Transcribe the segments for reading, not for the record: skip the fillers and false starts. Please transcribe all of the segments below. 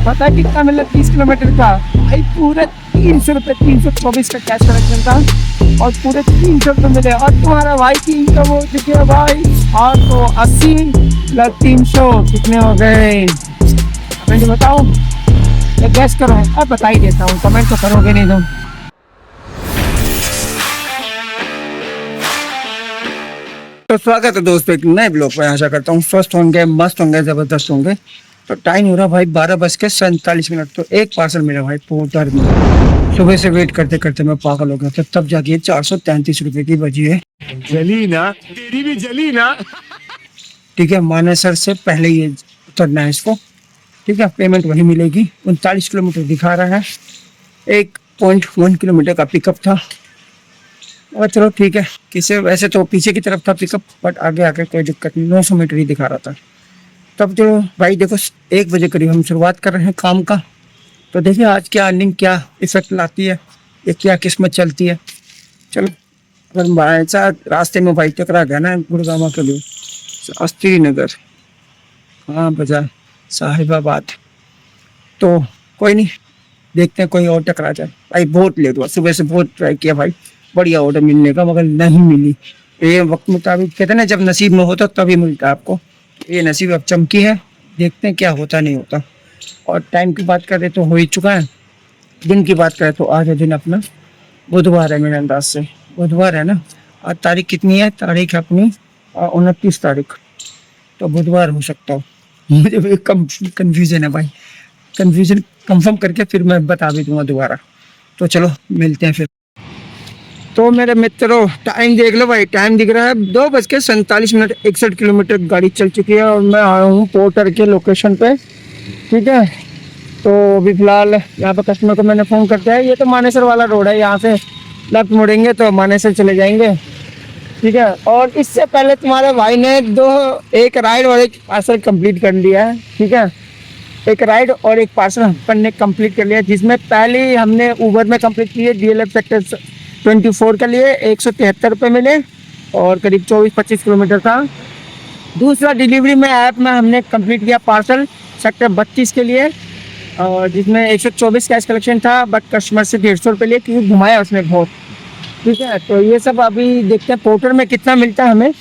पता है कितना मिला 30 किलोमीटर का भाई? पूरे 300 रुपये, 324 का कैश कलेक्शन था और पूरे 300 रुपये मिले। और तुम्हारा भाई की इनकम हो चुकी है भाई 880 प्लस 300 कितने हो गए? कमेंट बताओ, ये गैस करो। अब बता ही देता हूँ, कमेंट तो करोगे नहीं तुम। तो स्वागत है दोस्तों एक नए ब्लॉग में। आशा करता हूँ स्वस्थ होंगे, मस्त होंगे, जबरदस्त होंगे। तो टाइम हो रहा भाई 12:47। तो एक पार्सल मिला भाई पोर्टर में। सुबह से वेट करते करते मैं पागल हो गया था, तब जाके 433 रुपए की बची है। जली ना, तेरी भी जली ना। ठीक है, मानेसर से पहले ये उतरना है इसको। ठीक है, पेमेंट वही मिलेगी। 39 किलोमीटर दिखा रहा है, 1.1 किलोमीटर का पिकअप था। और चलो ठीक है, किसे वैसे तो पीछे की तरफ था पिकअप, बट आगे आके कोई दिक्कत नहीं, 900 मीटर ही दिखा रहा था। तब जो भाई देखो 1 बजे करीब हम शुरुआत कर रहे हैं काम का। तो देखिए आज क्या अर्निंग क्या इफेक्ट लाती है, ये क्या किस्मत चलती है। चलो, अगर ऐसा रास्ते में भाई टकरा गया ना गुड़गांव के लिए, श्रीनगर, हाँ बाजार साहिबाबाद, तो कोई नहीं, देखते हैं कोई और टकरा जाए। भाई बहुत लेट हुआ, सुबह से बहुत ट्राई किया भाई बढ़िया ऑर्डर मिलने का, मगर नहीं मिली। ये वक्त मुताबिक कहते हैं ना, जब नसीब में होता तभी मिलता है आपको। ये नसीब अब चमकी है, देखते हैं क्या होता नहीं होता। और टाइम की बात करें तो हो ही चुका है। दिन की बात करें तो आज है दिन अपना बुधवार है, मेरे अंदाज से बुधवार है ना। आज तारीख कितनी है? तारीख अपनी 29 तारीख, तो बुधवार हो सकता हो। मुझे भी कन्फ्यूजन है भाई, कन्फ्यूजन कंफर्म करके फिर मैं बता भी दूंगा दोबारा। तो चलो मिलते हैं फिर। तो मेरे मित्रों टाइम देख लो भाई, टाइम दिख रहा है 2:47, 61 किलोमीटर गाड़ी चल चुकी है और मैं आया हूँ पोर्टर के लोकेशन पे। ठीक है, तो अभी फिलहाल यहाँ पे कस्टमर को मैंने फ़ोन कर दिया है। ये तो मानेसर वाला रोड है, यहाँ से लेफ्ट मुड़ेंगे तो मानेसर चले जाएंगे। ठीक है, और इससे पहले तुम्हारे भाई ने एक राइड और एक पार्सल कंप्लीट कर लिया है। ठीक है, एक राइड और एक पार्सल अपन ने कंप्लीट कर लिया, जिसमें पहले हमने ऊबर में कंप्लीट की है DLF सेक्टर 24 के लिए 173 रुपये मिले और करीब 24-25 किलोमीटर था। दूसरा डिलीवरी में ऐप में हमने कंप्लीट किया पार्सल सेक्टर 32 के लिए, और जिसमें 124 कैश कलेक्शन था, बट कस्टमर से 150 रुपये लिए क्योंकि घुमाया उसने बहुत। ठीक है, तो ये सब अभी देखते हैं पोर्टर में कितना मिलता है हमें,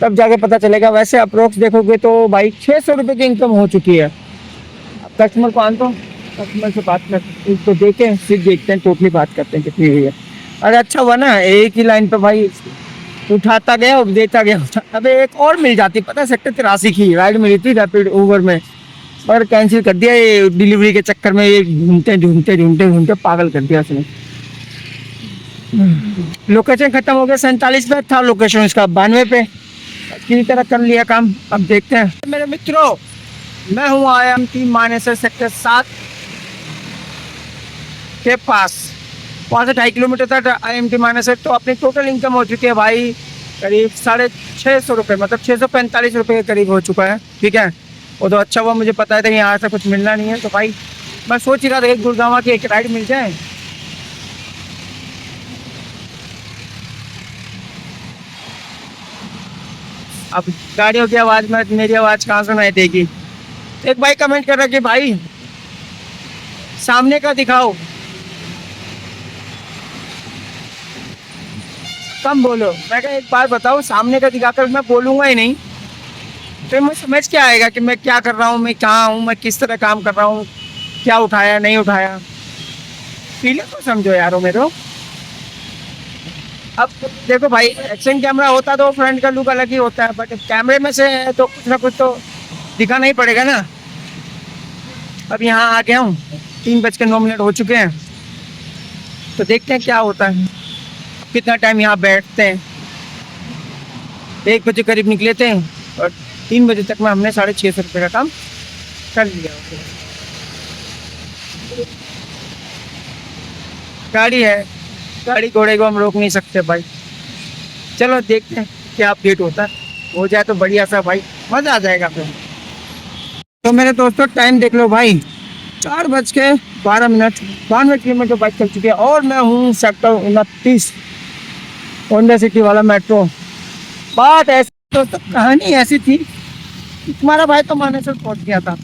तब जाके पता चलेगा। वैसे अप्रोक्स देखोगे तो भाई 600 रुपये की इनकम हो चुकी है। अब कस्टमर को आन तो कस्टमर से बात कर तो देखें, फिर देखते हैं टोटली बात करते हैं कितनी हुई है। अरे अच्छा हुआ ना, एक ही लाइन पे भाई उठाता गया और देता गया। अबे एक और मिल जाती, पता है सेक्टर 83 की राइड मिली थी रैपिड ऊबर में, और कैंसिल कर दिया ये डिलीवरी के चक्कर में। ये ढूंढते ढूंढते ढूंढते ढूंढते पागल कर दिया उसने। लोकेशन खत्म हो गया, 47 पे था लोकेशन इसका, 92 पे किसी तरह कर लिया काम। अब देखते हैं मेरे मित्रों, मैं हूँ IMT मानेसर सेक्टर 7 के पास, वहाँ से 2.5 किलोमीटर तक IMT मानेसर। तो अपनी टोटल इनकम हो चुकी है भाई करीब 650 रुपये, मतलब 645 रुपये के करीब हो चुका है। ठीक है, वो तो अच्छा हुआ मुझे पता है था यहाँ से कुछ मिलना नहीं है, तो भाई मैं सोच ही रहा था एक गुड़गांव की एक राइड मिल जाए। अब गाड़ियों की आवाज़ में मेरी आवाज़ कहाँ सुनाई देगी। एक भाई कमेंट कर रहा कि भाई सामने का दिखाओ, कम बोलो। मैं कहा एक बार बताओ, सामने का दिखाकर मैं बोलूँगा ही नहीं तो मैं समझ क्या आएगा कि मैं क्या कर रहा हूँ, मैं कहाँ हूँ, मैं किस तरह काम कर रहा हूँ, क्या उठाया नहीं उठाया। फीलिंग तो समझो यारो मेरे। अब देखो भाई, एक्शन कैमरा होता तो फ्रंट का लुक अलग ही होता है, बट कैमरे में से है तो कुछ ना कुछ तो दिखाना ही पड़ेगा ना। अब यहाँ आ गया हूँ, 3:09 हो चुके हैं, तो देखते हैं क्या होता है, कितना टाइम यहाँ बैठते हैं। 1 बजे करीब निकले थे और 3 बजे तक में हमने 650 रुपये का काम कर लिया। गाड़ी है, गाड़ी घोड़े को हम रोक नहीं सकते भाई। चलो देखते हैं क्या अपडेट होता है, हो जाए तो बढ़िया सा भाई, मज़ा आ जाएगा फिर। तो मेरे दोस्तों टाइम देख लो भाई, 4:12, 92 किलोमीटर बाइक चल चुकी है और मैं हूँ सेक्टर 29 होंडा सिटी वाला मेट्रो। बात ऐसी दोस्तों, कहानी ऐसी थी कि तुम्हारा भाई तो मानेसर पहुँच गया था।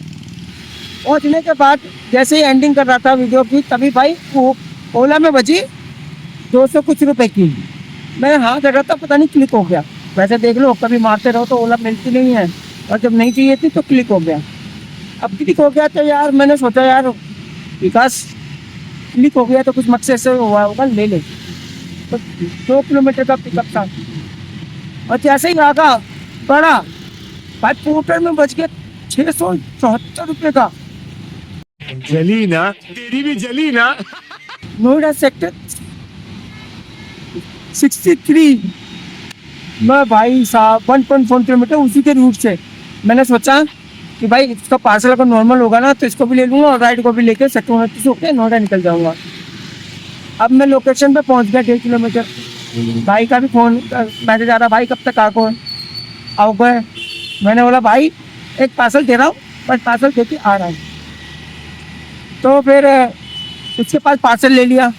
पहुंचने के बाद जैसे ही एंडिंग कर रहा था वीडियो की, तभी भाई वो ओला में बजी 200 कुछ रुपए की। मैं हाथ रखा था, पता नहीं क्लिक हो गया। वैसे देख लो, कभी मारते रहो तो ओला मिलती नहीं है, और जब नहीं चाहिए थी तो क्लिक हो गया। अब क्लिक हो गया तो यार मैंने सोचा यार विकास, क्लिक हो गया तो कुछ मकसद से हुआ होगा, ले ले। तो 2 किलोमीटर का पिकअप था, और जैसे ही आगा बढ़ा भाई, पोर्टर में बच गया 674 रुपये का। जली ना, तेरी भी जली ना। नोएडा सेक्टर 63 मैं भाई साहब 1.4 किलोमीटर उसी के रूट से। मैंने सोचा कि भाई इसका पार्सल अगर नॉर्मल होगा ना तो इसको भी ले लूँगा और राइड को भी लेके सेक्टर 29 होकर नोएडा निकल जाऊँगा। अब मैं लोकेशन पे पहुँच गया 1.5 किलोमीटर। भाई का भी फ़ोन मैसेज आ रहा, भाई कब तक आओ गए। मैंने बोला भाई एक पार्सल दे रहा हूँ, बस पार्सल दे के आ रहा हूँ। तो फिर उसके पास पार्सल ले लिया।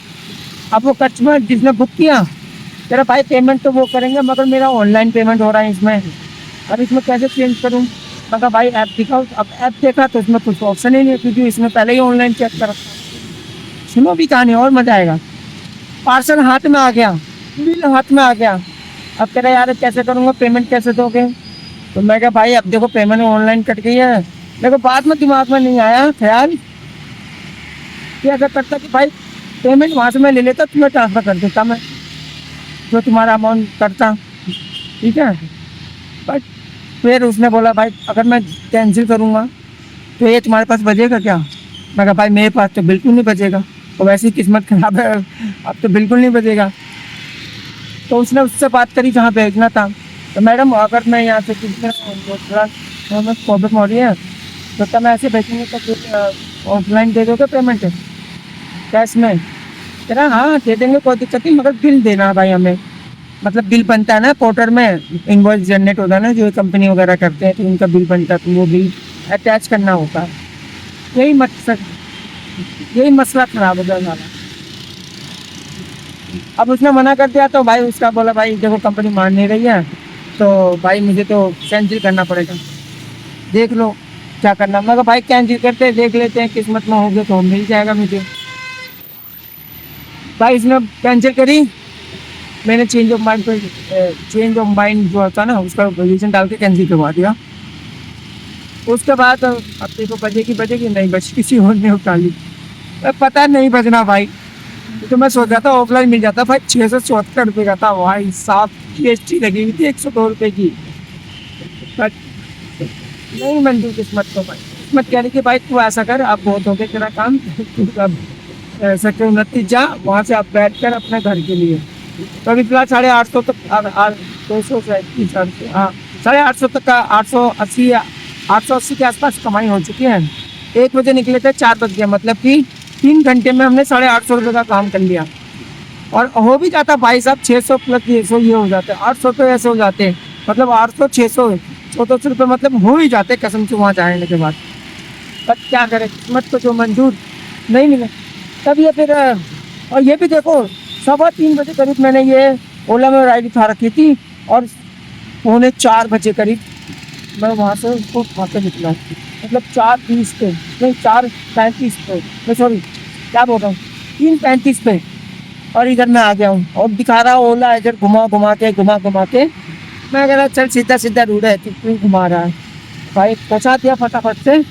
अब वो कस्टमर जिसने बुक किया कह रहा भाई पेमेंट तो वो करेंगे, मगर मेरा ऑनलाइन पेमेंट हो रहा है इसमें, अब इसमें कैसे चेंज करूँ। मैं कहा भाई ऐप दिखाओ। अब ऐप देखा तो इसमें कुछ ऑप्शन ही नहीं है, क्योंकि इसमें पहले ही ऑनलाइन चेक कर रखा है। सुनो भी कहानी और मजा आएगा। पार्सल हाथ में आ गया, बिल हाथ में आ गया। अब कह रहा यार कैसे करूँगा, पेमेंट कैसे दोगे। तो मैं कहा भाई अब देखो पेमेंट ऑनलाइन कट गई है। मेरे को बाद में दिमाग में नहीं आया ख्याल कि ऐसा करता कि भाई पेमेंट वहाँ से मैं ले लेता, तुम्हें ट्रांसफ़र कर देता मैं, जो तुम्हारा अमाउंट करता, ठीक है। बट फिर उसने बोला भाई अगर मैं कैंसिल करूँगा तो ये तुम्हारे पास बचेगा क्या। मैं कहा भाई मेरे पास तो बिल्कुल नहीं बचेगा, और वैसे ही किस्मत खराब है, अब तो बिल्कुल नहीं बचेगा। तो उसने उससे बात करी जहाँ भेजना था। तो मैडम अगर मैं यहाँ से थोड़ा प्रॉब्लम हो रही है तो तब मैं ऐसे भेजेंगे तो फिर ऑफलाइन दे दोगे पेमेंट कैश में। कह रहा हाँ दे देंगे, कोई दिक्कत नहीं, मगर बिल देना भाई हमें। मतलब बिल बनता है ना पोर्टल में, इनवॉइस जनरेट होता है ना, जो कंपनी वगैरह करते हैं तो उनका बिल बनता है, तो वो बिल अटैच करना होता है। यही मसला खराब हो गया हमारा। अब उसने मना कर दिया तो भाई उसका बोला भाई देखो कंपनी मान नहीं रही है, तो भाई मुझे तो कैंसिल करना पड़ेगा, देख लो क्या करना। मैं कहा भाई कैंसिल करते हैं, देख लेते हैं, किस्मत में हो गया तो मिल जाएगा मुझे। भाई इसने कैंसिल करी, मैंने चेंज ऑफ माइंड जो होता है ना उसका रीज़न डाल के कैंसिल करवा दिया। उसके बाद अब देखो बजेगी नहीं बची, किसी और ने उठा ली, पता नहीं बजना भाई। तो मैं सोच रहा था ऑफलाइन मिल जाता भाई, 674 रुपये का था भाई साहब, GST लगी हुई थी 102 रुपये की। बट नहीं मंजूर किस्मत को भाई, किस्मत कह रही कि भाई तू ऐसा कर, अब बहुत हो गया तेरा काम, तू अब सेक्टर 29 जा, वहाँ से आप बैठ कर अपने घर के लिए। तो अभी फिलहाल 850 तक 200 से हाँ 850 तक का 880 के आसपास कमाई हो चुकी है। 1 बजे निकले थे, 4 बज गया, मतलब कि 3 घंटे में हमने 850 रुपये का काम कर लिया। और हो भी जाता भाई साहब 600 प्लस 100 ये हो जाते, 800 तो ऐसे हो जाते, मतलब 800 600 1400 रुपये मतलब हो ही जाते कसम से वहाँ जाने के बाद। पर क्या करें, किस्मत को जो मंजूर नहीं मिले तब ये फिर। और ये भी देखो 3:15 बजे करीब मैंने ये ओला में राइड उठा रखी थी, और 3:45 बजे करीब मैं वहाँ से उसको उठा के निकला, मतलब 4:20 पे नहीं 4:35 पे, मैं सॉरी क्या बोल रहा हूँ 3:35 पे, और इधर मैं आ गया हूँ। और दिखा रहा ओला इधर घुमा घुमा के मैं कह रहा चल सीधा रूट है, तू घुमा रहा है भाई। पहुँचा दिया फटाफट से,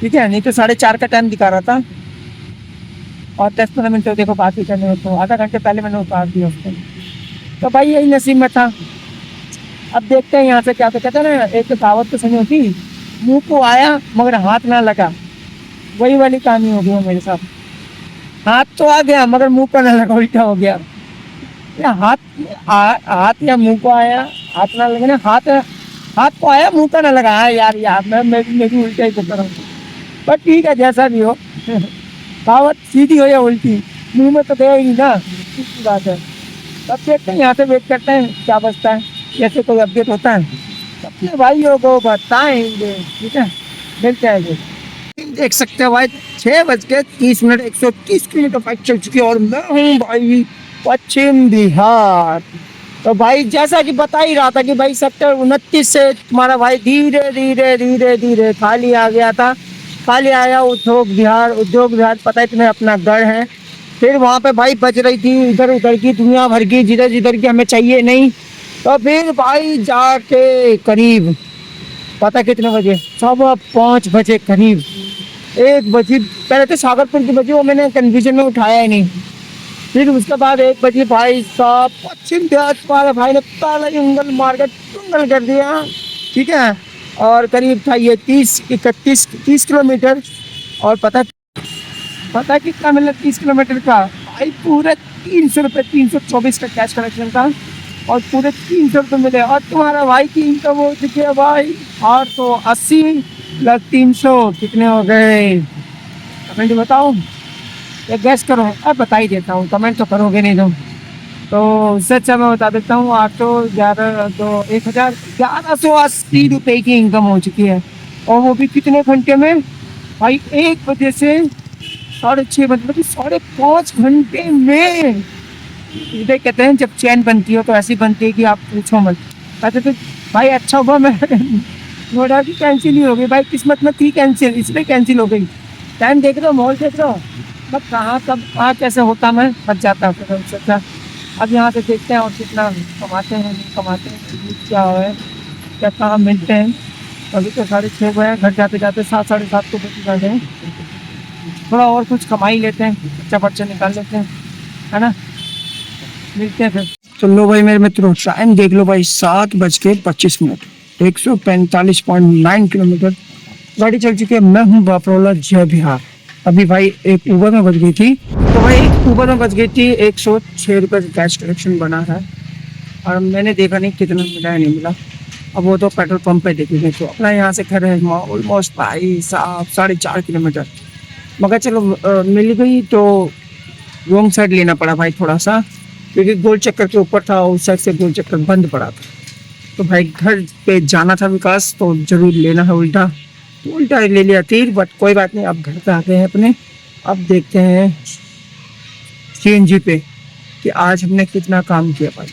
ठीक है, नहीं तो 4:30 का टाइम दिखा रहा था, और 10-15 मिनट देखो बात ही करने में, तो आधा घंटे पहले मैंने उतार दिया उसको। तो भाई यही नसीब में था। अब देखते हैं यहाँ से क्या। तो कहते हैं ना एक कहावत तो सुनी होती, मुंह को आया मगर हाथ ना लगा, वही वाली कहानी हो गई मेरे साथ। हाथ तो आ गया मगर मुंह को ना लगा, उल्टा हो गया। या हाथ या मुंह को आया, हाथ ना लगे ना, हाथ को आया मुंह का ना लगा। हाँ यार मैं भी उल्टा ही कर रहा हूँ, पर ठीक है जैसा भी हो। कहावत सीधी हो या उल्टी, मुंह में तो गया ही नहीं ना, इसकी बात है। तब देखते हैं यहाँ से, वेट करते हैं क्या बचता है, जैसे कोई अपडेट होता है अपने भाइयों को बताएंगे, ठीक है। मिलते हैं। देख सकते हो भाई 6:30 130 किलोमीटर बाइक चल चुकी है, और मैं हूँ भाई पश्चिम बिहार। तो भाई जैसा कि बता ही रहा था कि भाई सेक्टर 29 से तुम्हारा भाई धीरे धीरे खाली आ गया था। खाली आया उद्योग विहार पता है तुम्हें अपना गढ़ है। फिर वहाँ पे भाई बज रही थी इधर उधर की दुनिया भर की जिधर जिधर की हमें चाहिए नहीं। तो फिर भाई जाके करीब पता कितने बजे 5:15 बजे करीब 1 बजे पहले तो सागरपुर की बजी वो मैंने कन्फ्यूजन में उठाया ही नहीं। फिर उसके बाद 1 बजे भाई साहब पश्चिम देहात वाले भाई ने पहले ही उंगल मार के टुंगल कर दिया। ठीक है और करीब था ये 30 किलोमीटर। और पता कितना मिला 30 किलोमीटर का भाई पूरे 300 रुपये 324 का कैश कलेक्शन था और पूरे 300 रुपये मिले। और तुम्हारा भाई की इनकम हो चुकी है भाई 880 प्लस 300 कितने हो गए कमेंट बताओ या गैस करो। अब बता ही देता हूँ कमेंट तो करोगे नहीं तुम तो उससे अच्छा मैं बता देता हूँ 811 तो 1180 रुपये की इनकम हो चुकी है। और वो भी कितने घंटे में भाई 1 बजे से 6:30 बजे मतलब 5.5 घंटे में। इधर कहते हैं जब चैन बनती हो तो ऐसी बनती है कि आप पूछो मत। कहते तो भाई अच्छा हुआ मैं नोएडा की कैंसिल ही हो गई भाई किस्मत में थी कैंसिल इसलिए कैंसिल हो गई। टाइम देख रहे हो माहौल देख रहे हो मतलब कहाँ कब कहाँ कैसे होता मैं बच जाता हूँ सोचा। अब यहाँ से देखते हैं और कितना कमाते हैं नहीं कमाते हैं क्या है क्या कहाँ मिलते हैं। अभी तो 6:30 हुए हैं घर जाते जाते 7 साढ़े 7 को बच जाते हैं। थोड़ा और कुछ कमा ही लेते हैं बच्चा बच्चा निकाल लेते हैं है ना। मिलते हैं फिर। तो लो भाई मेरे मित्रों टाइम देख लो भाई 7:25 145.9 किलोमीटर गाड़ी चल चुकी है। मैं हूँ बापरोला जय बिहार। अभी भाई एक ऊबर में बच गई थी तो भाई एक ऊबर में बच गई थी 106 रुपये का कैश कलेक्शन बना है। और मैंने देखा नहीं कितना मिला है नहीं मिला। अब वो तो पेट्रोल पंप पे देखेंगे तो अपना यहाँ से घर है ऑलमोस्ट भाई साहब 4.5 किलोमीटर। मगर चलो मिल गई तो रॉन्ग साइड लेना पड़ा भाई थोड़ा सा क्योंकि गोल चक्कर के ऊपर था उस साइड से गोल चक्कर बंद पड़ा था। तो भाई घर पे जाना था विकास तो जरूर लेना है उल्टा ले लिया तीर बट कोई बात नहीं। अब घर पे आ गए हैं अपने। अब देखते हैं सीएनजी पे कि आज हमने कितना काम किया भाई।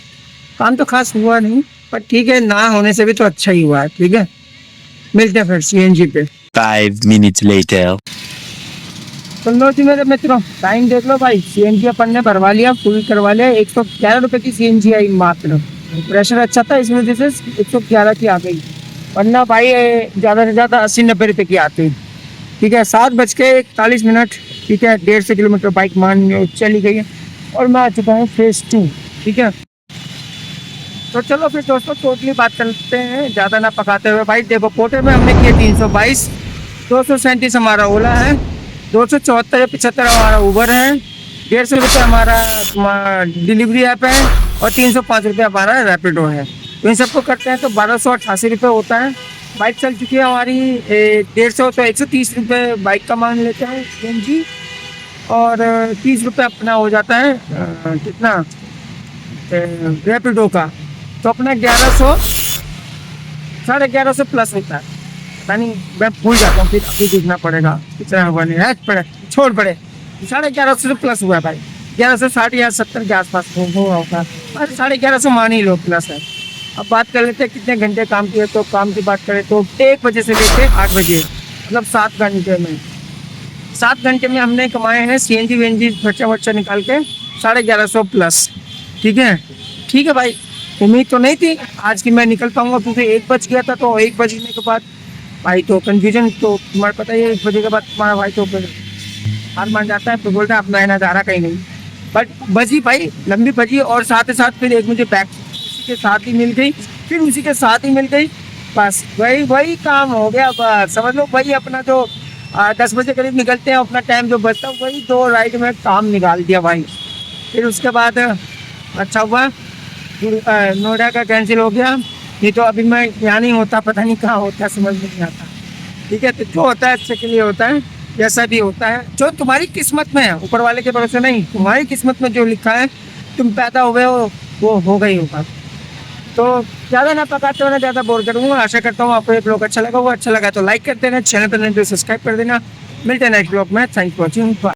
काम तो खास हुआ नहीं पर ठीक है ना होने से भी तो अच्छा ही हुआ है। ठीक है मिलते हैं फिर सीएनजी पे। 5 minutes later. तो लो जी मेरे मित्रों टाइम देख लो भाई सीएनजी अपन ने भरवा लिया फुल करवा लिया 111 रुपये की सीएनजी आई मात्र। प्रेशर अच्छा था इस वजह से 111 की आ गई वरना भाई ज़्यादा से ज़्यादा 80-90 रुपये की आती। ठीक है 7:41 ठीक है 150 किलोमीटर बाइक मान चली गई है और मैं आ चुका हूँ फेज 2। ठीक है तो चलो फिर दोस्तों टोटली बात करते हैं ज़्यादा ना पकाते हुए। भाई देखो पोटे में हमने किए 322 237 हमारा ओला है 274 या 75 हमारा ऊबर है 150 रुपये हमारा डिलीवरी ऐप है और 305 रुपये हमारा रैपिडो है। तो इन सबको करते हैं तो 1288 रुपये होता है। बाइक चल चुकी है हमारी 150 तो 130 रुपये बाइक का मान लेते हैं सीएनजी और 30 रुपये अपना हो जाता है कितना रैपिडो का। तो अपना 1100 1150 प्लस होता है। पता नहीं मैं भूल जाता हूँ फिर अभी देखना पड़ेगा कितना हुआ नहीं है पड़े छोड़ पड़े 1150 प्लस हुआ है भाई 1160 या 70 के आसपास होगा। अरे 1150 मान ही लो प्लस है। अब बात कर लेते हैं कितने घंटे काम किए। तो काम की बात करें तो 1 बजे से लेकर 8 बजे मतलब 7 घंटे में 7 घंटे में हमने कमाए हैं सीएनजी वीएनजी खर्चा वर्चा निकाल के 1150 प्लस। ठीक है भाई उम्मीद तो नहीं थी आज की मैं निकल पाऊंगा क्योंकि 1 बज गया था। तो 1 बजने के बाद भाई तो कन्फ्यूजन तो तुम्हारा पता ही है 1 बजे के बाद तुम्हारा भाई तो हार मान जाता है तो बोलता है अब मैं नज़ारा कहीं नहीं। बट बजी भाई लंबी बजी और साथ ही साथ फिर एक मुझे बैक उसी के साथ ही मिल गई फिर उसी के साथ ही मिल गई बस वही काम हो गया। बस समझ लो भाई अपना जो 10 बजे करीब निकलते हैं अपना टाइम जो बचता है वही 2 राइड में काम निकाल दिया भाई। फिर उसके बाद अच्छा हुआ नोएडा का कैंसिल हो गया नहीं तो अभी मैं यहाँ नहीं होता पता नहीं कहाँ होता समझ में नहीं आता। ठीक है तो जो होता है अच्छे के लिए होता है जैसा भी होता है जो तुम्हारी किस्मत में है ऊपर वाले के भरोसे नहीं। तुम्हारी किस्मत में जो लिखा है तुम पैदा हुए हो वो होगा ही होगा। तो ज़्यादा ना पकाते हो ना ज़्यादा बोर करूँगा। आशा करता हूँ आपको ये ब्लॉग अच्छा लगा होगा। अच्छा लगा तो लाइक कर देना चैनल पर नहीं तो सब्सक्राइब कर देना। मिलते हैं नेक्स्ट ब्लॉग में। Thank you watching.